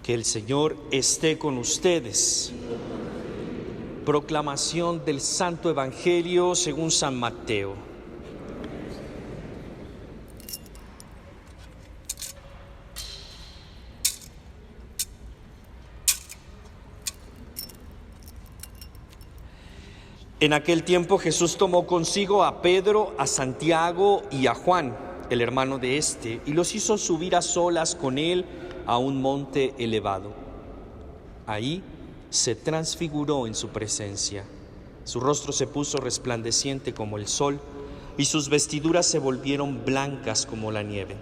Que el Señor esté con ustedes. Proclamación del Santo Evangelio según San Mateo. En aquel tiempo Jesús tomó consigo a Pedro, a Santiago y a Juan, el hermano de este, y los hizo subir a solas con él a un monte elevado. Ahí se transfiguró en su presencia. Su rostro se puso resplandeciente como el sol y sus vestiduras se volvieron blancas como la nieve.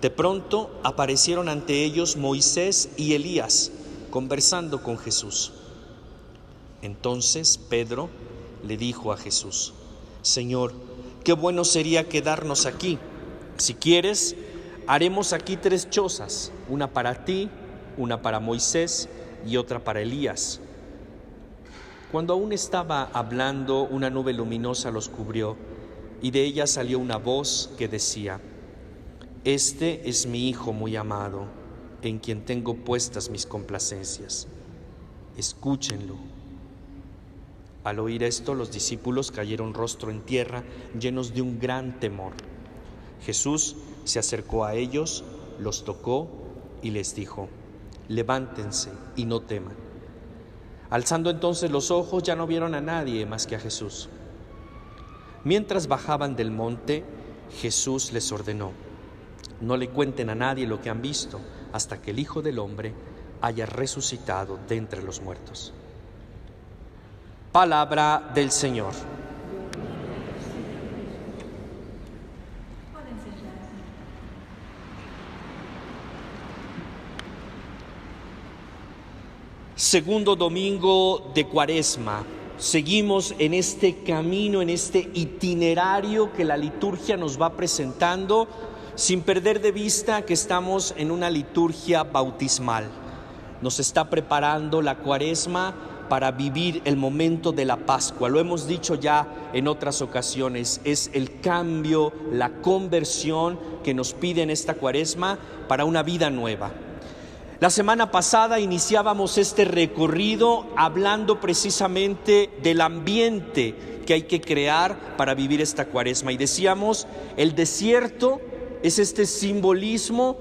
De pronto aparecieron ante ellos Moisés y Elías conversando con Jesús. Entonces Pedro le dijo a Jesús: Señor, qué bueno sería quedarnos aquí. Si quieres, haremos aquí 3 chozas, una para ti, una para Moisés y otra para Elías. Cuando aún estaba hablando, una nube luminosa los cubrió y de ella salió una voz que decía: Este es mi Hijo muy amado, en quien tengo puestas mis complacencias. Escúchenlo. Al oír esto, los discípulos cayeron rostro en tierra, llenos de un gran temor. Jesús se acercó a ellos, los tocó y les dijo: Levántense y no teman. Alzando entonces los ojos, ya no vieron a nadie más que a Jesús. Mientras bajaban del monte, Jesús les ordenó: No le cuenten a nadie lo que han visto, hasta que el Hijo del Hombre haya resucitado de entre los muertos. Palabra del Señor. Segundo domingo de Cuaresma. Seguimos en este camino, en este itinerario que la liturgia nos va presentando, sin perder de vista que estamos en una liturgia bautismal. Nos está preparando la Cuaresma para vivir el momento de la Pascua. Lo hemos dicho ya en otras ocasiones, es el cambio, la conversión que nos pide en esta Cuaresma para una vida nueva. La semana pasada iniciábamos este recorrido hablando precisamente del ambiente que hay que crear para vivir esta Cuaresma. Y decíamos, el desierto es este simbolismo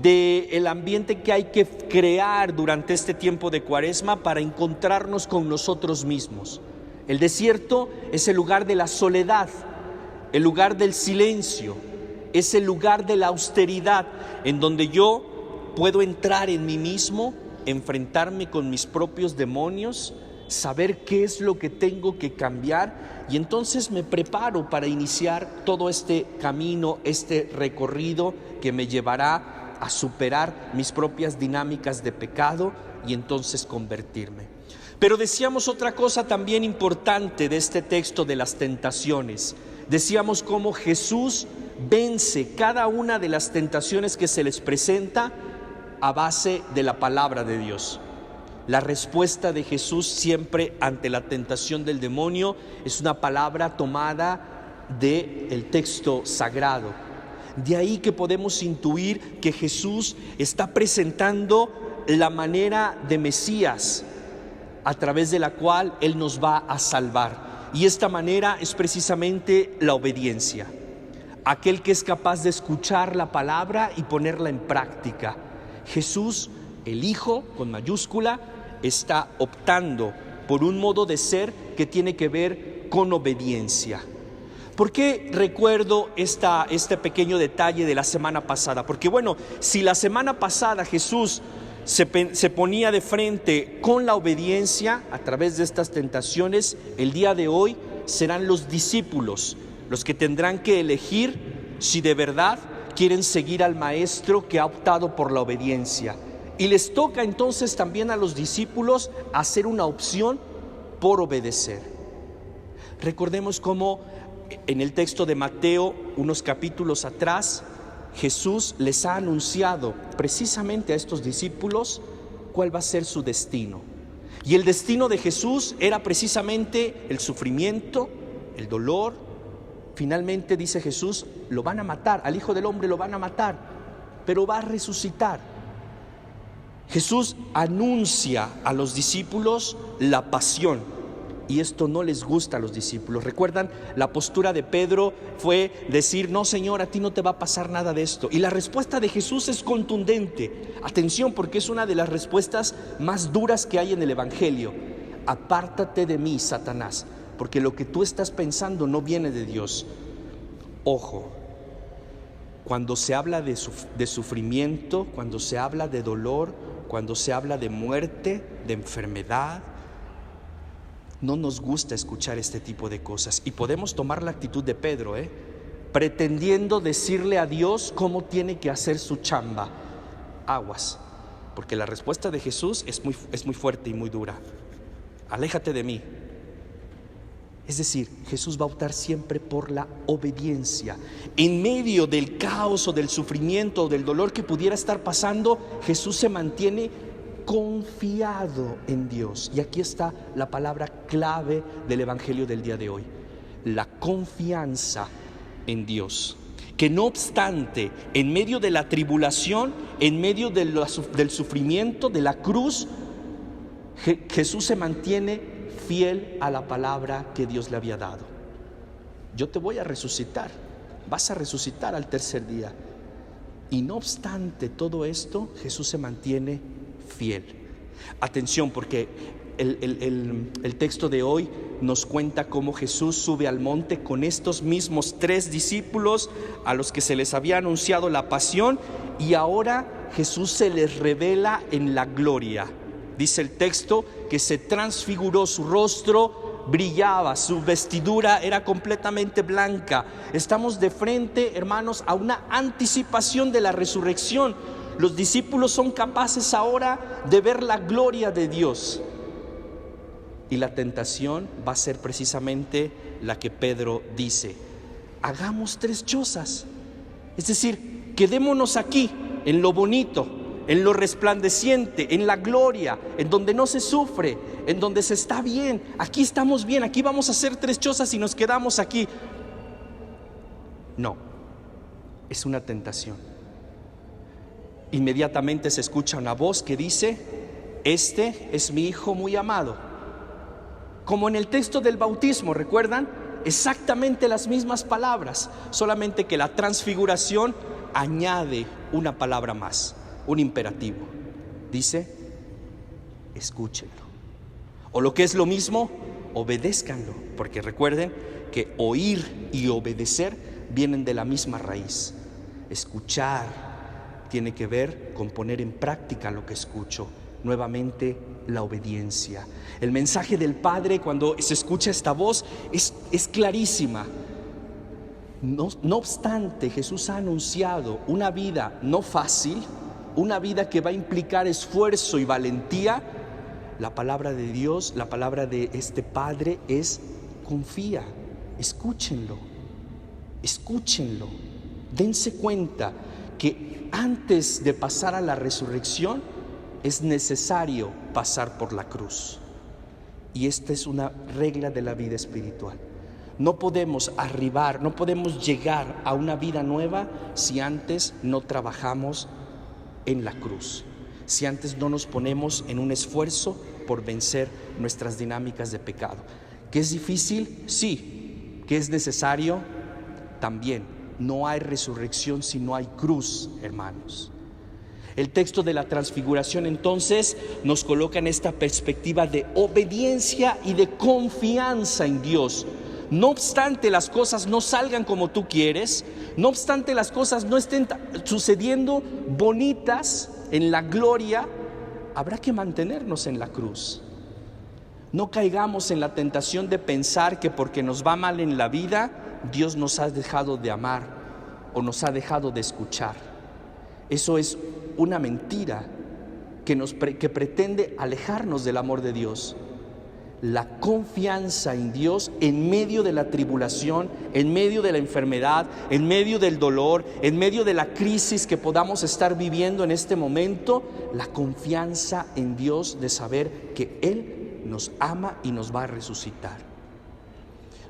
del ambiente que hay que crear durante este tiempo de Cuaresma para encontrarnos con nosotros mismos. El desierto es el lugar de la soledad, el lugar del silencio, es el lugar de la austeridad, en donde yo puedo entrar en mí mismo, enfrentarme con mis propios demonios, saber qué es lo que tengo que cambiar, y entonces me preparo para iniciar todo este camino, este recorrido que me llevará a superar mis propias dinámicas de pecado y entonces convertirme. Pero decíamos otra cosa también importante de este texto de las tentaciones. Decíamos cómo Jesús vence cada una de las tentaciones que se les presenta a base de la palabra de Dios. La respuesta de Jesús siempre ante la tentación del demonio es una palabra tomada del texto sagrado. De ahí que podemos intuir que Jesús está presentando la manera de Mesías a través de la cual Él nos va a salvar. Y esta manera es precisamente la obediencia. Aquel que es capaz de escuchar la palabra y ponerla en práctica. Jesús, el Hijo, con mayúscula, está optando por un modo de ser que tiene que ver con obediencia. ¿Por qué recuerdo este pequeño detalle de la semana pasada? Porque bueno, si la semana pasada Jesús se ponía de frente con la obediencia a través de estas tentaciones, el día de hoy serán los discípulos los que tendrán que elegir si de verdad quieren seguir al Maestro que ha optado por la obediencia. Y les toca entonces también a los discípulos hacer una opción por obedecer. Recordemos cómo en el texto de Mateo, unos capítulos atrás, Jesús les ha anunciado precisamente a estos discípulos cuál va a ser su destino. Y el destino de Jesús era precisamente el sufrimiento, el dolor. Finalmente, dice Jesús, lo van a matar, al Hijo del Hombre lo van a matar, pero va a resucitar. Jesús anuncia a los discípulos la pasión, y esto no les gusta a los discípulos. ¿Recuerdan? La postura de Pedro fue decir: no, Señor, a ti no te va a pasar nada de esto. Y la respuesta de Jesús es contundente. Atención, porque es una de las respuestas más duras que hay en el Evangelio. Apártate de mí, Satanás, porque lo que tú estás pensando no viene de Dios. Ojo, cuando se habla de sufrimiento, cuando se habla de dolor, cuando se habla de muerte, de enfermedad, no nos gusta escuchar este tipo de cosas. Y podemos tomar la actitud de Pedro, pretendiendo decirle a Dios cómo tiene que hacer su chamba. Aguas, porque la respuesta de Jesús es muy fuerte y muy dura. Aléjate de mí. Es decir, Jesús va a optar siempre por la obediencia. En medio del caos o del sufrimiento o del dolor que pudiera estar pasando, Jesús se mantiene confiado en Dios. Y aquí está la palabra clave del Evangelio del día de hoy: la confianza en Dios. Que no obstante, en medio de la tribulación, en medio del sufrimiento, de la cruz, Jesús se mantiene fiel a la palabra que Dios le había dado. Yo te voy a resucitar, vas a resucitar al tercer día. Y no obstante todo esto, Jesús se mantiene fiel. Atención, porque el texto de hoy nos cuenta cómo Jesús sube al monte con estos mismos 3 discípulos a los que se les había anunciado la pasión, y ahora Jesús se les revela en la gloria. Dice el texto que se transfiguró, su rostro brillaba, su vestidura era completamente blanca. Estamos de frente, hermanos, a una anticipación de la resurrección. Los discípulos son capaces ahora de ver la gloria de Dios. Y la tentación va a ser precisamente la que Pedro dice: hagamos 3 chozas. Es decir, quedémonos aquí, en lo bonito, en lo resplandeciente, en la gloria, en donde no se sufre, en donde se está bien. Aquí estamos bien, aquí vamos a hacer 3 chozas y nos quedamos aquí. No, es una tentación. Inmediatamente se escucha una voz que dice: este es mi hijo muy amado. Como en el texto del bautismo, ¿recuerdan? Exactamente las mismas palabras, solamente que la transfiguración añade una palabra más, un imperativo. Dice: escúchenlo. O lo que es lo mismo, obedézcanlo, porque recuerden que oír y obedecer vienen de la misma raíz. Escuchar tiene que ver con poner en práctica lo que escucho. Nuevamente, la obediencia. El mensaje del Padre, cuando se escucha esta voz, es clarísima. No obstante, Jesús ha anunciado una vida no fácil, una vida que va a implicar esfuerzo y valentía. La palabra de Dios, la palabra de este Padre es: confía, escúchenlo, dense cuenta que antes de pasar a la resurrección es necesario pasar por la cruz. Y esta es una regla de la vida espiritual. No podemos no podemos llegar a una vida nueva si antes no trabajamos en la cruz, si antes no nos ponemos en un esfuerzo por vencer nuestras dinámicas de pecado. ¿Que es difícil? Sí. ¿Que es necesario? También. No hay resurrección si no hay cruz, hermanos. El texto de la transfiguración entonces nos coloca en esta perspectiva de obediencia y de confianza en Dios. No obstante las cosas no salgan como tú quieres, no obstante las cosas no estén sucediendo bonitas en la gloria, habrá que mantenernos en la cruz. No caigamos en la tentación de pensar que porque nos va mal en la vida, Dios nos ha dejado de amar o nos ha dejado de escuchar. Eso es una mentira que pretende alejarnos del amor de Dios. La confianza en Dios en medio de la tribulación, en medio de la enfermedad, en medio del dolor, en medio de la crisis que podamos estar viviendo en este momento, la confianza en Dios de saber que Él nos ama y nos va a resucitar.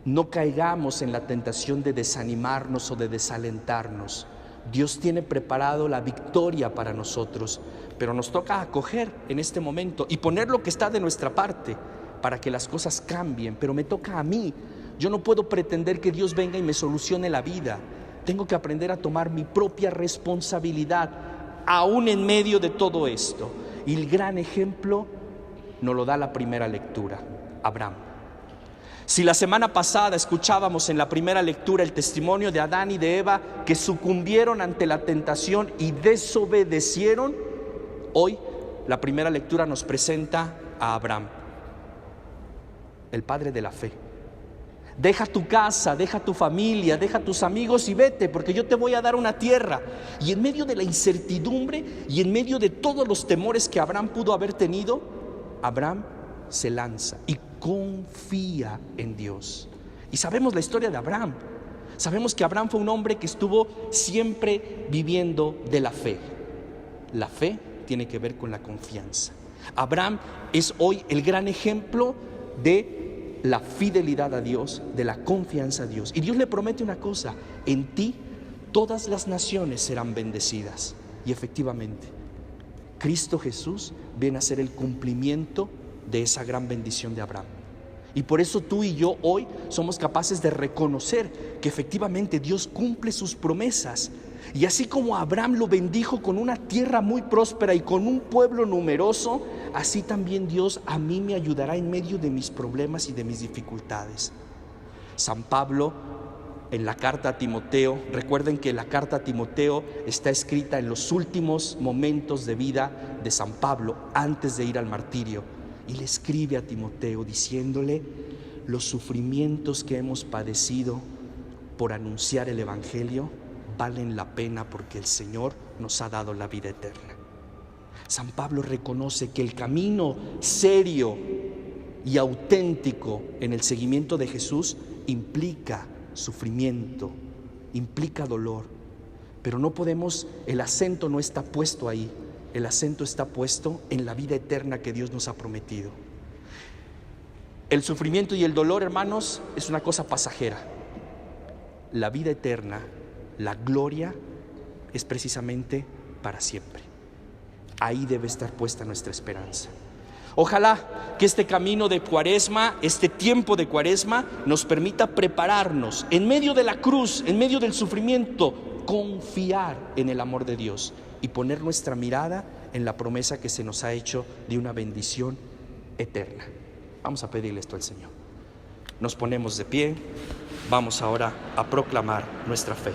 No caigamos en la tentación de desanimarnos o de desalentarnos. Dios tiene preparado la victoria para nosotros, pero nos toca acoger en este momento y poner lo que está de nuestra parte para que las cosas cambien. Pero me toca a mí. Yo no puedo pretender que Dios venga y me solucione la vida. Tengo que aprender a tomar mi propia responsabilidad, aún en medio de todo esto. Y el gran ejemplo nos lo da la primera lectura, Abraham. Si la semana pasada escuchábamos en la primera lectura el testimonio de Adán y de Eva que sucumbieron ante la tentación y desobedecieron, hoy la primera lectura nos presenta a Abraham, el padre de la fe. Deja tu casa, deja tu familia, deja tus amigos y vete, porque yo te voy a dar una tierra. Y en medio de la incertidumbre y en medio de todos los temores que Abraham pudo haber tenido, Abraham se lanza y confía en Dios. Y sabemos la historia de Abraham. Sabemos que Abraham fue un hombre que estuvo siempre viviendo de la fe. La fe tiene que ver con la confianza. Abraham es hoy el gran ejemplo de la fidelidad a Dios, de la confianza a Dios. Y Dios le promete una cosa: en ti todas las naciones serán bendecidas. Y efectivamente, Cristo Jesús viene a ser el cumplimiento de esa gran bendición de Abraham. Y por eso tú y yo hoy somos capaces de reconocer que efectivamente Dios cumple sus promesas. Y así como Abraham lo bendijo con una tierra muy próspera y con un pueblo numeroso, así también Dios a mí me ayudará en medio de mis problemas y de mis dificultades. San Pablo, en la carta a Timoteo, recuerden que la carta a Timoteo está escrita en los últimos momentos de vida de San Pablo, antes de ir al martirio, y le escribe a Timoteo diciéndole: los sufrimientos que hemos padecido por anunciar el Evangelio valen la pena, porque el Señor nos ha dado la vida eterna. San Pablo reconoce que el camino serio y auténtico en el seguimiento de Jesús implica sufrimiento, implica dolor, pero no podemos, el acento no está puesto ahí, el acento está puesto en la vida eterna que Dios nos ha prometido. El sufrimiento y el dolor, hermanos, es una cosa pasajera. La vida eterna, la gloria, es precisamente para siempre. Ahí debe estar puesta nuestra esperanza. Ojalá que este camino de Cuaresma, este tiempo de Cuaresma, nos permita prepararnos en medio de la cruz, en medio del sufrimiento, confiar en el amor de Dios y poner nuestra mirada en la promesa que se nos ha hecho de una bendición eterna. Vamos a pedirle esto al Señor. Nos ponemos de pie, vamos ahora a proclamar nuestra fe.